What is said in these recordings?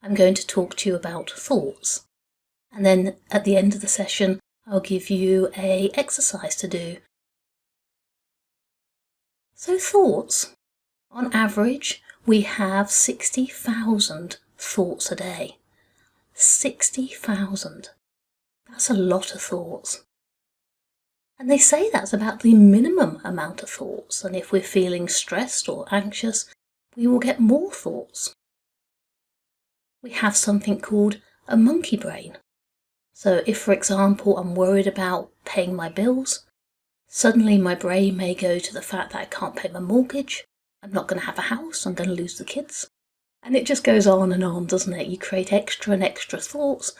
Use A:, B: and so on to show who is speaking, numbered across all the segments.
A: I'm going to talk to you about thoughts. And then at the end of the session, I'll give you an exercise to do. So thoughts. On average, we have 60,000 thoughts a day. 60,000. That's a lot of thoughts. And they say that's about the minimum amount of thoughts. And if we're feeling stressed or anxious, we will get more thoughts. We have something called a monkey brain. So if, for example, I'm worried about paying my bills, suddenly my brain may go to the fact that I can't pay my mortgage, I'm not going to have a house, I'm going to lose the kids. And it just goes on, doesn't it? You create extra and extra thoughts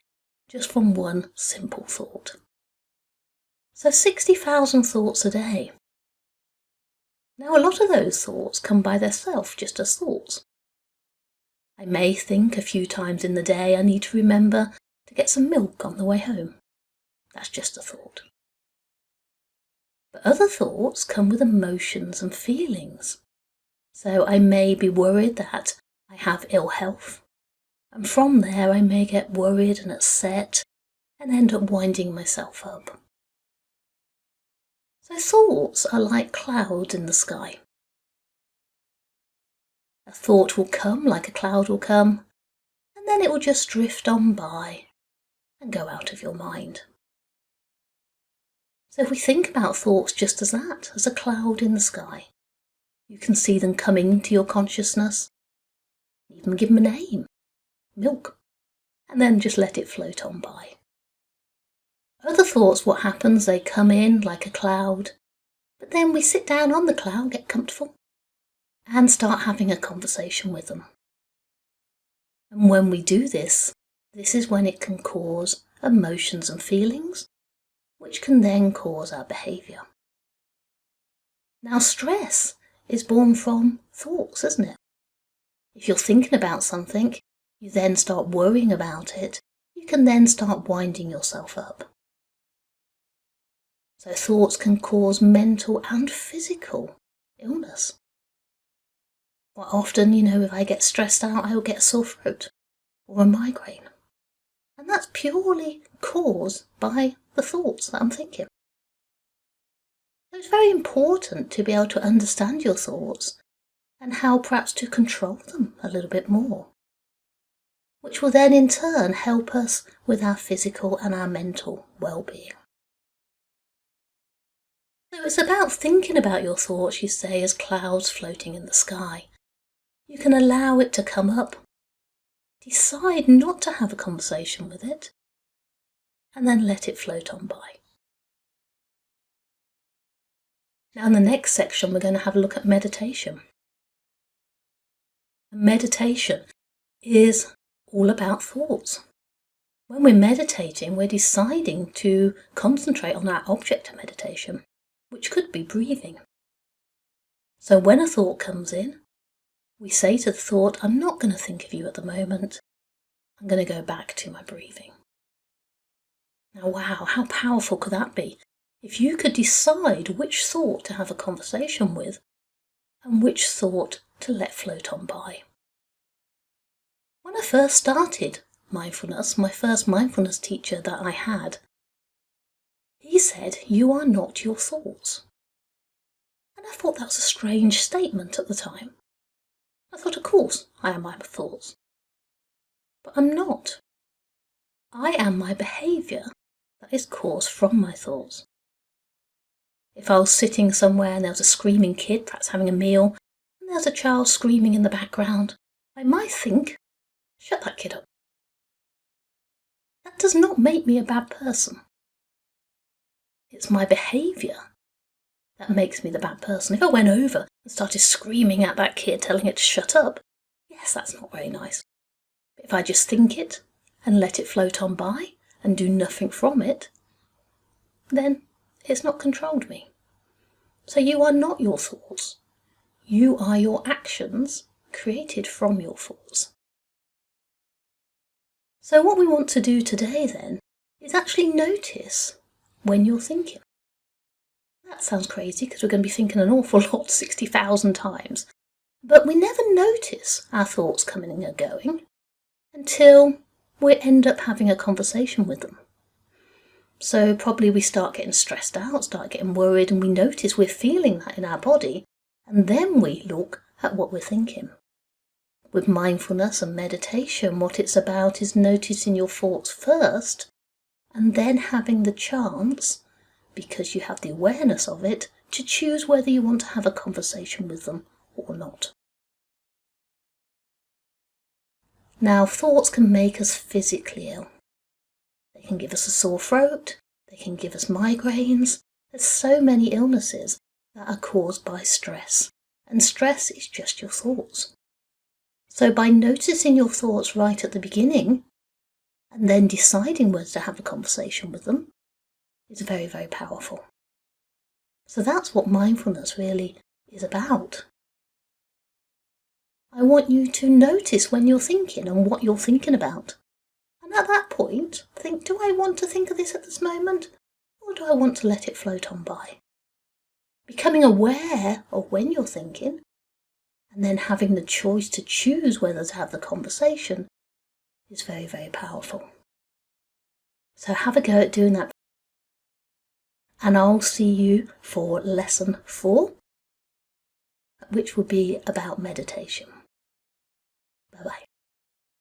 A: just from one simple thought. So 60,000 thoughts a day. Now a lot of those thoughts come by themselves, just as thoughts. I may think a few times in the day I need to remember to get some milk on the way home. That's just a thought. But other thoughts come with emotions and feelings. So I may be worried that I have ill health, and from there I may get worried and upset and end up winding myself up. So thoughts are like clouds in the sky. A thought will come like a cloud will come, and then it will just drift on by and go out of your mind. So if we think about thoughts just as that, as a cloud in the sky, you can see them coming into your consciousness, even give them a name, milk, and then just let it float on by. Other thoughts, what happens, they come in like a cloud, but then we sit down on the cloud, get comfortable, and start having a conversation with them. And when we do this, this is when it can cause emotions and feelings, which can then cause our behaviour. Now stress is born from thoughts, isn't it? If you're thinking about something, you then start worrying about it, you can then start winding yourself up. So thoughts can cause mental and physical illness. Quite often, if I get stressed out, I will get a sore throat or a migraine. And that's purely caused by the thoughts that I'm thinking. So it's very important to be able to understand your thoughts and how perhaps to control them a little bit more, which will then in turn help us with our physical and our mental well-being. So it's about thinking about your thoughts, you say, as clouds floating in the sky. You can allow it to come up, decide not to have a conversation with it, and then let it float on by. Now in the next section we're going to have a look at meditation. Meditation is all about thoughts. When we're meditating, we're deciding to concentrate on our object of meditation, which could be breathing. So when a thought comes in, we say to the thought, I'm not going to think of you at the moment. I'm going to go back to my breathing. Now, wow, how powerful could that be? If you could decide which thought to have a conversation with and which thought to let float on by. When I first started mindfulness, my first mindfulness teacher that I had, he said, you are not your thoughts. And I thought that was a strange statement at the time. I thought, of course, I am my thoughts. But I'm not. I am my behaviour that is caused from my thoughts. If I was sitting somewhere and there was a screaming kid, perhaps having a meal, and there's a child screaming in the background, I might think, shut that kid up. That does not make me a bad person. It's my behaviour that makes me the bad person. If I went over and started screaming at that kid, telling it to shut up, yes, that's not very nice. But if I just think it and let it float on by and do nothing from it, then it's not controlled me. So you are not your thoughts. You are your actions created from your thoughts. So what we want to do today then is actually notice when you're thinking. That sounds crazy because we're going to be thinking an awful lot 60,000 times. But we never notice our thoughts coming and going until we end up having a conversation with them. So probably we start getting stressed out, start getting worried, and we notice we're feeling that in our body, and then we look at what we're thinking. With mindfulness and meditation, what it's about is noticing your thoughts first, and then having the chance, because you have the awareness of it, to choose whether you want to have a conversation with them or not. Now, thoughts can make us physically ill. They can give us a sore throat, they can give us migraines. There's so many illnesses that are caused by stress, and stress is just your thoughts. So by noticing your thoughts right at the beginning, and then deciding whether to have a conversation with them, is very, very powerful. So that's what mindfulness really is about. I want you to notice when you're thinking and what you're thinking about. And at that point, think, do I want to think of this at this moment? Or do I want to let it float on by? Becoming aware of when you're thinking, and then having the choice to choose whether to have the conversation, is very, very powerful. So have a go at doing that. And I'll see you for lesson 4, which will be about meditation. Bye-bye.